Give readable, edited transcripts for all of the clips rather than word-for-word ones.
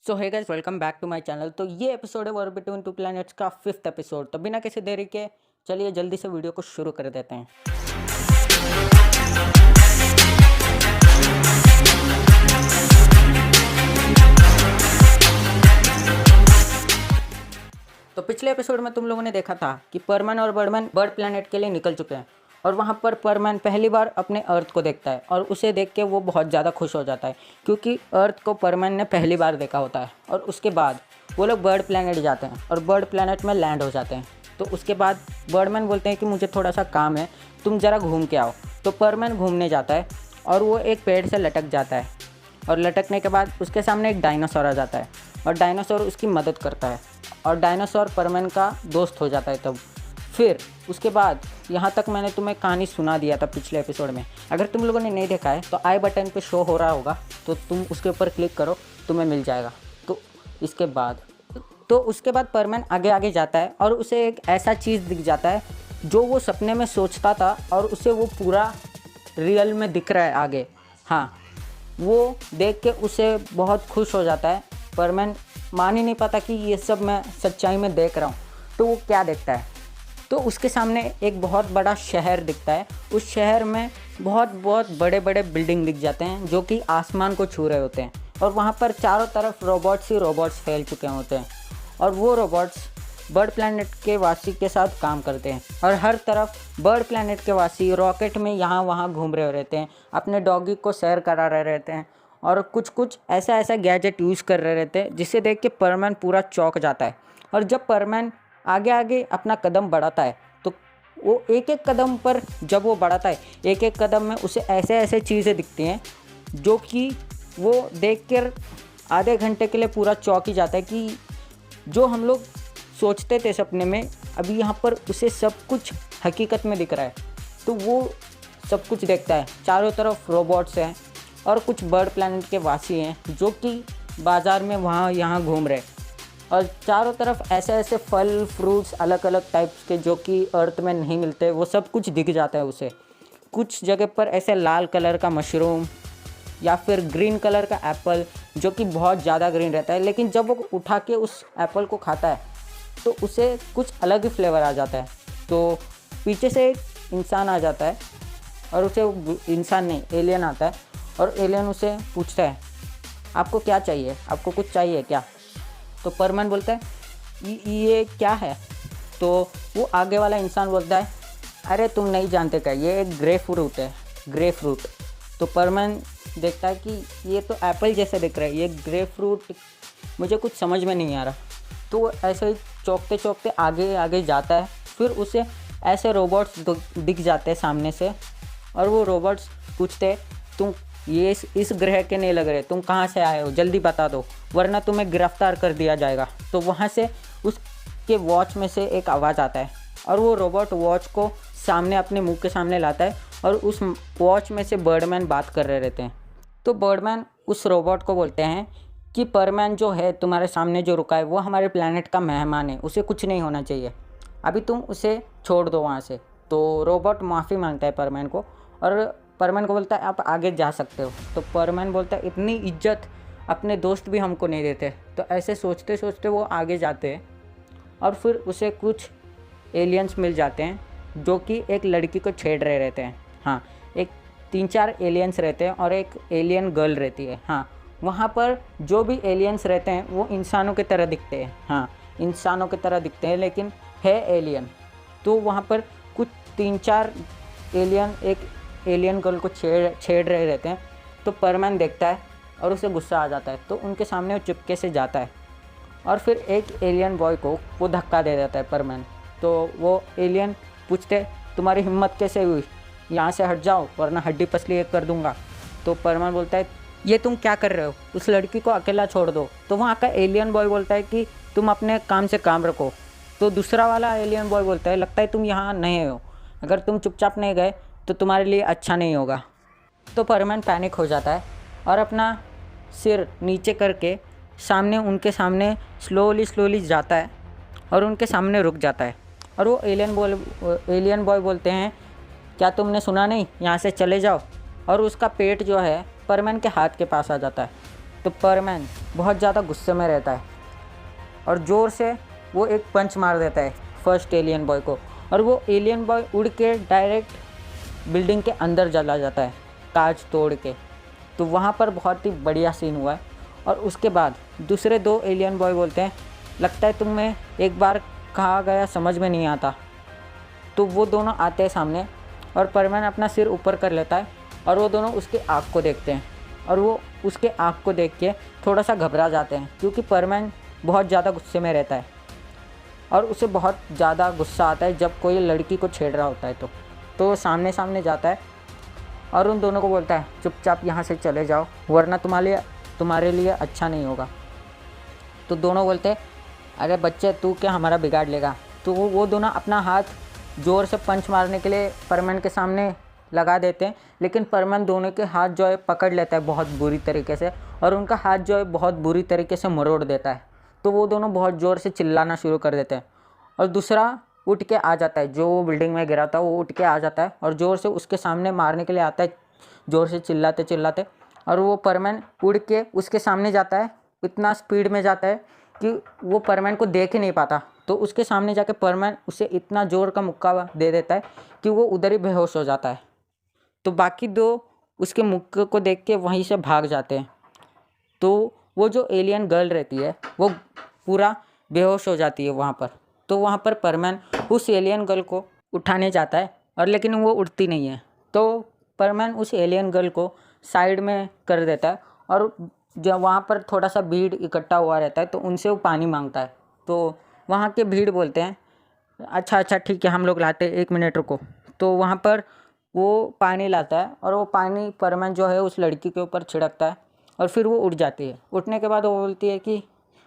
So hey guys, welcome back to my channel. तो ये episode है वॉर बिटवीन टू प्लैनेट्स का 5th episode. तो बिना किसी देरी के चलिए जल्दी से वीडियो को शुरू कर देते हैं। तो पिछले एपिसोड में तुम लोगों ने देखा था कि परमैन और बर्डमैन बर्ड प्लैनेट के लिए निकल चुके हैं और वहाँ पर परमैन पहली बार अपने अर्थ को देखता है और उसे देख के वो बहुत ज़्यादा खुश हो जाता है क्योंकि अर्थ को परमैन ने पहली बार देखा होता है। और उसके बाद वो लोग बर्ड प्लैनेट जाते हैं और बर्ड प्लैनेट में लैंड हो जाते हैं। तो उसके बाद बर्डमैन बोलते हैं कि मुझे थोड़ा सा काम है, तुम ज़रा घूम के आओ। तो परमैन घूमने जाता है और वो एक पेड़ से लटक जाता है और लटकने के बाद उसके सामने एक डायनासोर आ जाता है और डायनासोर उसकी मदद करता है और डायनासोर परमैन का दोस्त हो जाता है। तब फिर उसके बाद यहाँ तक मैंने तुम्हें कहानी सुना दिया था पिछले एपिसोड में। अगर तुम लोगों ने नहीं देखा है तो आई बटन पे शो हो रहा होगा, तो तुम उसके ऊपर क्लिक करो, तुम्हें मिल जाएगा। तो उसके बाद परमैन आगे आगे जाता है और उसे एक ऐसा चीज़ दिख जाता है जो वो सपने में सोचता था और उसे वो पूरा रियल में दिख रहा है आगे। हाँ, वो देख के उसे बहुत खुश हो जाता है। परमैन मान ही नहीं पाता कि ये सब मैं सच्चाई में देख रहा हूँ। तो वो क्या देखता है, तो उसके सामने एक बहुत बड़ा शहर दिखता है। उस शहर में बहुत बड़े बड़े बिल्डिंग दिख जाते हैं जो कि आसमान को छू रहे होते हैं और वहाँ पर चारों तरफ रोबोट्स ही रोबोट्स फैल चुके होते हैं और वो रोबोट्स बर्ड प्लैनेट के वासी के साथ काम करते हैं और हर तरफ बर्ड प्लैनेट के वासी रॉकेट में यहाँ वहाँ घूम रहे रहते हैं, अपने डॉगी को सैर करा रहे रहते हैं और कुछ ऐसा गैजेट यूज़ कर रहे रहते हैं जिसे देख के परमैन पूरा चौंक जाता है। और जब परमैन आगे आगे अपना कदम बढ़ाता है तो वो एक एक कदम पर जब वो बढ़ाता है एक एक कदम में उसे ऐसे चीज़ें दिखती हैं जो कि वो देख कर आधे घंटे के लिए पूरा चौंक ही जाता है कि जो हम लोग सोचते थे सपने में, अभी यहाँ पर उसे सब कुछ हकीकत में दिख रहा है। तो वो सब कुछ देखता है, चारों तरफ रोबोट्स हैं और कुछ बर्ड प्लैनेट के वासी हैं जो कि बाज़ार में वहाँ यहाँ घूम रहे और चारों तरफ ऐसे फल फ्रूट्स अलग अलग टाइप्स के जो कि अर्थ में नहीं मिलते, वो सब कुछ दिख जाता है उसे। कुछ जगह पर ऐसे लाल कलर का मशरूम या फिर ग्रीन कलर का एप्पल जो कि बहुत ज़्यादा ग्रीन रहता है, लेकिन जब वो उठा के उस एप्पल को खाता है तो उसे कुछ अलग ही फ्लेवर आ जाता है। तो पीछे से एक इंसान आ जाता है और उसे इंसान नहीं, एलियन आता है और एलियन उसे पूछता है आपको क्या चाहिए, आपको कुछ चाहिए क्या? तो परमैन बोलता है ये क्या है? तो वो आगे वाला इंसान बोलता है अरे तुम नहीं जानते क्या, ये एक ग्रे फ्रूट है, ग्रे फ्रूट। तो परमैन देखता है कि ये तो एप्पल जैसे दिख रहा है, ये ग्रे फ्रूट मुझे कुछ समझ में नहीं आ रहा। तो वो ऐसे ही चौंकते चौंकते आगे आगे जाता है। फिर उसे ऐसे रोबोट्स दिख जाते हैं सामने से और वो रोबोट्स पूछते तुम ये इस ग्रह के नहीं लग रहे, तुम कहाँ से आए हो, जल्दी बता दो वरना तुम्हें गिरफ्तार कर दिया जाएगा। तो वहाँ से उसके वॉच में से एक आवाज़ आता है और वो रोबोट वॉच को सामने अपने मुंह के सामने लाता है और उस वॉच में से बर्डमैन बात कर रहे रहते हैं। तो बर्डमैन उस रोबोट को बोलते हैं कि परमैन जो है तुम्हारे सामने जो रुका है वो हमारे प्लैनेट का मेहमान है, उसे कुछ नहीं होना चाहिए, अभी तुम उसे छोड़ दो वहाँ से। तो रोबोट माफ़ी मांगता है परमैन को और परमैन को बोलता है आप आगे जा सकते हो। तो परमैन बोलता है इतनी इज्जत अपने दोस्त भी हमको नहीं देते। तो ऐसे सोचते सोचते वो आगे जाते हैं और फिर उसे कुछ एलियंस मिल जाते हैं जो कि एक लड़की को छेड़ रहे रहते हैं। हाँ, एक 3-4 एलियंस रहते हैं और एक एलियन गर्ल रहती है। हाँ, वहाँ पर जो भी एलियंस रहते हैं वो इंसानों की तरह दिखते हैं। हाँ, इंसानों की तरह दिखते हैं लेकिन है एलियन। तो वहाँ पर कुछ 3-4 एलियन एक एलियन गर्ल को छेड़ रहे रहते हैं। तो परमैन देखता है और उसे गुस्सा आ जाता है, तो उनके सामने वो चुपके से जाता है और फिर एक एलियन बॉय को वो धक्का दे देता है परमैन। तो वो एलियन पूछते तुम्हारी हिम्मत कैसे हुई, यहाँ से हट जाओ वरना हड्डी पसली एक कर दूंगा। तो परमैन बोलता है ये तुम क्या कर रहे हो, उस लड़की को अकेला छोड़ दो। तो वहाँ का एलियन बॉय बोलता है कि तुम अपने काम से काम रखो। तो दूसरा वाला एलियन बॉय बोलता है लगता है तुम यहाँ नहीं हो, अगर तुम चुपचाप नहीं गए तो तुम्हारे लिए अच्छा नहीं होगा। तो परमैन पैनिक हो जाता है और अपना सिर नीचे करके उनके सामने स्लोली जाता है और उनके सामने रुक जाता है। और वो एलियन बॉय बोलते हैं क्या तुमने सुना नहीं, यहाँ से चले जाओ। और उसका पेट जो है परमैन के हाथ के पास आ जाता है तो परमैन बहुत ज़्यादा गुस्से में रहता है और ज़ोर से वो एक पंच मार देता है फर्स्ट एलियन बॉय को, और वो एलियन बॉय उड़ के डायरेक्ट बिल्डिंग के अंदर चला जाता है कांच तोड़ के। तो वहाँ पर बहुत ही बढ़िया सीन हुआ है। और उसके बाद दूसरे 2 एलियन बॉय बोलते हैं, लगता है तुम्हें एक बार कहा गया समझ में नहीं आता। तो वो दोनों आते हैं सामने और परमैन अपना सिर ऊपर कर लेता है और वो दोनों उसके आँख को देखते हैं और वो उसके आँख को देख के थोड़ा सा घबरा जाते हैं, क्योंकि परमैन बहुत ज़्यादा गुस्से में रहता है और उसे बहुत ज़्यादा गुस्सा आता है जब कोई लड़की को छेड़ रहा होता है। तो सामने सामने जाता है और उन दोनों को बोलता है, चुपचाप यहाँ से चले जाओ वरना तुम्हारे लिए अच्छा नहीं होगा। तो दोनों बोलते हैं, अरे बच्चे तू क्या हमारा बिगाड़ लेगा। तो वो दोनों अपना हाथ ज़ोर से पंच मारने के लिए परमैन के सामने लगा देते हैं, लेकिन परमैन दोनों के हाथ जो है पकड़ लेता है बहुत बुरी तरीके से और उनका हाथ जो है बहुत बुरी तरीके से मरोड़ देता है। तो वो दोनों बहुत ज़ोर से चिल्लाना शुरू कर देते हैं और दूसरा उठ के आ जाता है, जो वो बिल्डिंग में गिरा था वो उठ के आ जाता है और ज़ोर से उसके सामने मारने के लिए आता है, ज़ोर से चिल्लाते चिल्लाते। और वो परमैन उड़ के उसके सामने जाता है, इतना स्पीड में जाता है कि वो परमैन को देख ही नहीं पाता। तो उसके सामने जाके परमैन उसे इतना ज़ोर का मुक्का दे देता है कि वो उधर ही बेहोश हो जाता है। तो बाकी 2 उसके मुक्के को देख के वहीं से भाग जाते हैं। तो वो जो एलियन गर्ल रहती है वो पूरा बेहोश हो जाती है वहाँ पर। तो वहाँ पर परमैन उस एलियन गर्ल को उठाने जाता है और लेकिन वो उठती नहीं है। तो परमैन उस एलियन गर्ल को साइड में कर देता है और जब वहाँ पर थोड़ा सा भीड़ इकट्ठा हुआ रहता है तो उनसे वो पानी मांगता है। तो वहाँ के भीड़ बोलते हैं, अच्छा ठीक है हम लोग लाते हैं, 1 मिनट रुको। तो वहाँ पर वो पानी लाता है और वो पानी परमैन जो है उस लड़की के ऊपर छिड़कता है और फिर वो उठ जाती है। उठने के बाद वो बोलती है कि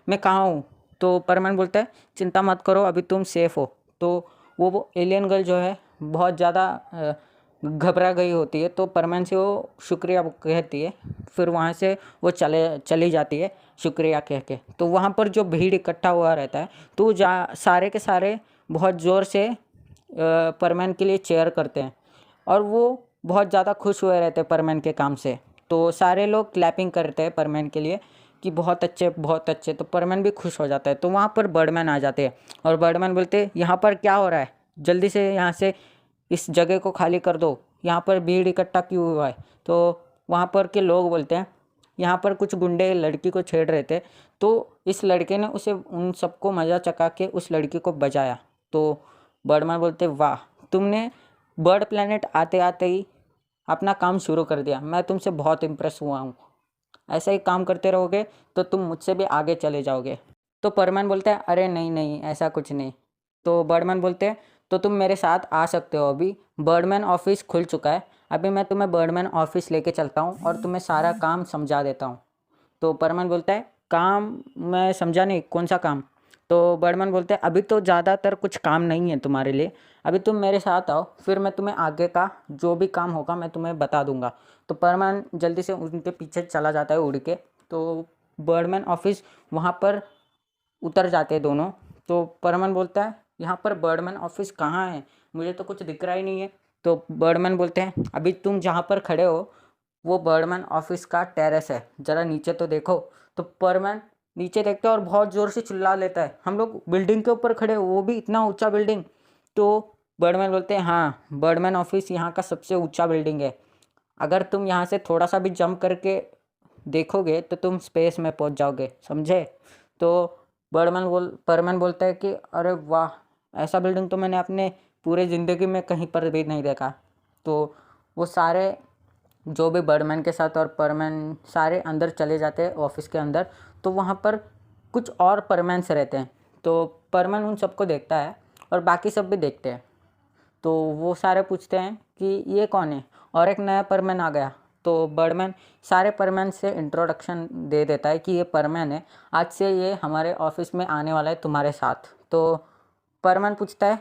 मैं कहाँ हूँ। तो परमैन बोलता है, चिंता मत करो अभी तुम सेफ़ हो। तो वो एलियन गर्ल जो है बहुत ज़्यादा घबरा गई होती है, तो परमैन से वो शुक्रिया कहती है। फिर वहाँ से वो चली जाती है शुक्रिया कह के। तो वहाँ पर जो भीड़ इकट्ठा हुआ रहता है तो सारे के सारे बहुत ज़ोर से परमैन के लिए चेयर करते हैं और वो बहुत ज़्यादा खुश हुए रहते हैं परमैन के काम से। तो सारे लोग क्लैपिंग करते हैं परमैन के लिए कि बहुत अच्छे बहुत अच्छे। तो परमैन भी खुश हो जाता है। तो वहाँ पर बर्डमैन आ जाते हैं और बर्डमैन बोलते हैं, यहाँ पर क्या हो रहा है, जल्दी से यहाँ से इस जगह को खाली कर दो, यहाँ पर भीड़ इकट्ठा क्यों हुआ है। तो वहाँ पर के लोग बोलते हैं, यहाँ पर कुछ गुंडे लड़की को छेड़ रहे थे, तो इस लड़के ने उसे उन सबको मज़ा चखा के उस लड़की को बचाया। तो बर्डमैन बोलते, वाह तुमने बर्ड प्लेनेट आते आते ही अपना काम शुरू कर दिया, मैं तुमसे बहुत इम्प्रेस हुआ हूँ। ऐसा ही काम करते रहोगे तो तुम मुझसे भी आगे चले जाओगे। तो परमैन बोलते हैं, अरे नहीं नहीं ऐसा कुछ नहीं। तो बर्डमैन बोलते हैं, तो तुम मेरे साथ आ सकते हो, अभी बर्डमैन ऑफिस खुल चुका है, अभी मैं तुम्हें बर्डमैन ऑफिस लेके चलता हूँ और तुम्हें सारा काम समझा देता हूँ। तो परमैन बोलता है, काम मैं समझा नहीं, कौन सा काम। तो बर्डमैन बोलते हैं, अभी तो ज़्यादातर कुछ काम नहीं है तुम्हारे लिए, अभी तुम मेरे साथ आओ, फिर मैं तुम्हें आगे का जो भी काम होगा मैं तुम्हें बता दूंगा। तो परमैन जल्दी से उनके पीछे चला जाता है उड़ के। तो बर्डमैन ऑफिस वहाँ पर उतर जाते हैं दोनों। तो परमैन बोलता है, यहाँ पर बर्डमैन ऑफिस कहाँ है, मुझे तो कुछ दिख रहा ही नहीं है। तो बर्डमैन बोलते हैं, अभी तुम जहाँ पर खड़े हो वो बर्डमैन ऑफिस का टेरेस है, ज़रा नीचे तो देखो। तो परमैन नीचे देखता है और बहुत ज़ोर से चिल्ला लेता है, हम लोग बिल्डिंग के ऊपर खड़े हो, वो भी इतना ऊंचा बिल्डिंग। तो बर्डमैन बोलते हैं, हाँ बर्डमैन ऑफिस यहाँ का सबसे ऊंचा बिल्डिंग है, अगर तुम यहाँ से थोड़ा सा भी जंप करके देखोगे तो तुम स्पेस में पहुँच जाओगे, समझे। तो परमैन बोलता है कि अरे वाह, ऐसा बिल्डिंग तो मैंने अपने पूरे ज़िंदगी में कहीं पर भी नहीं देखा। तो वो सारे जो भी बर्डमैन के साथ और परमैन सारे अंदर चले जाते हैं ऑफिस के अंदर। तो वहाँ पर कुछ और परमैन्स रहते हैं। तो परमैन उन सबको देखता है और बाकी सब भी देखते हैं। तो वो सारे पूछते हैं कि ये कौन है, और एक नया परमैन आ गया। तो बर्डमैन सारे परमैन से इंट्रोडक्शन दे देता है कि ये परमैन है, आज से ये हमारे ऑफिस में आने वाला है तुम्हारे साथ। तो परमैन पूछता है,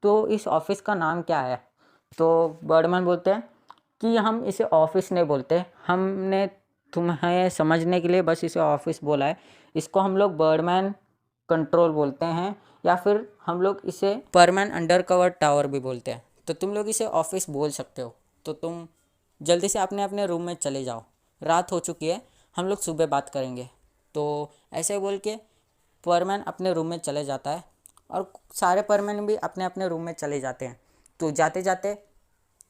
तो इस ऑफिस का नाम क्या है। तो बर्डमैन बोलते हैं कि हम इसे ऑफिस नहीं बोलते, हमने तुम्हें समझने के लिए बस इसे ऑफिस बोला है, इसको हम लोग बर्डमैन कंट्रोल बोलते हैं, या फिर हम लोग इसे परमैन अंडरकवर टावर भी बोलते हैं। तो तुम लोग इसे ऑफिस बोल सकते हो। तो तुम जल्दी से अपने अपने रूम में चले जाओ, रात हो चुकी है, हम लोग सुबह बात करेंगे। तो ऐसे बोल के परमैन अपने रूम में चले जाता है और सारे परमैन भी अपने अपने रूम में चले जाते हैं। तो जाते जाते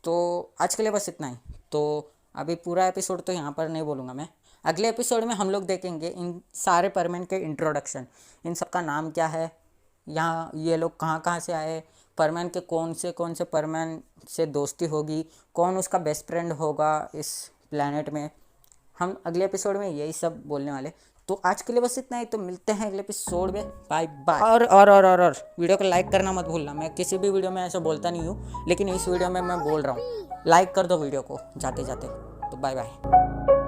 तो आज के लिए बस इतना ही। तो अभी पूरा एपिसोड तो यहाँ पर नहीं बोलूँगा मैं। अगले एपिसोड में हम लोग देखेंगे इन सारे परमैन के इंट्रोडक्शन, इन सब का नाम क्या है, यहाँ ये लोग कहाँ कहाँ से आए, परमैन के कौन से परमैन से दोस्ती होगी, कौन उसका बेस्ट फ्रेंड होगा इस प्लैनेट में। हम अगले एपिसोड में यही सब बोलने वाले। तो आज के लिए बस इतना ही। तो मिलते हैं अगले एपिसोड में। Bye bye. और वीडियो को लाइक करना मत भूलना। मैं किसी भी वीडियो में ऐसा बोलता नहीं हूँ, लेकिन इस वीडियो में मैं बोल रहा हूँ, लाइक कर दो वीडियो को जाते जाते। तो बाय बाय।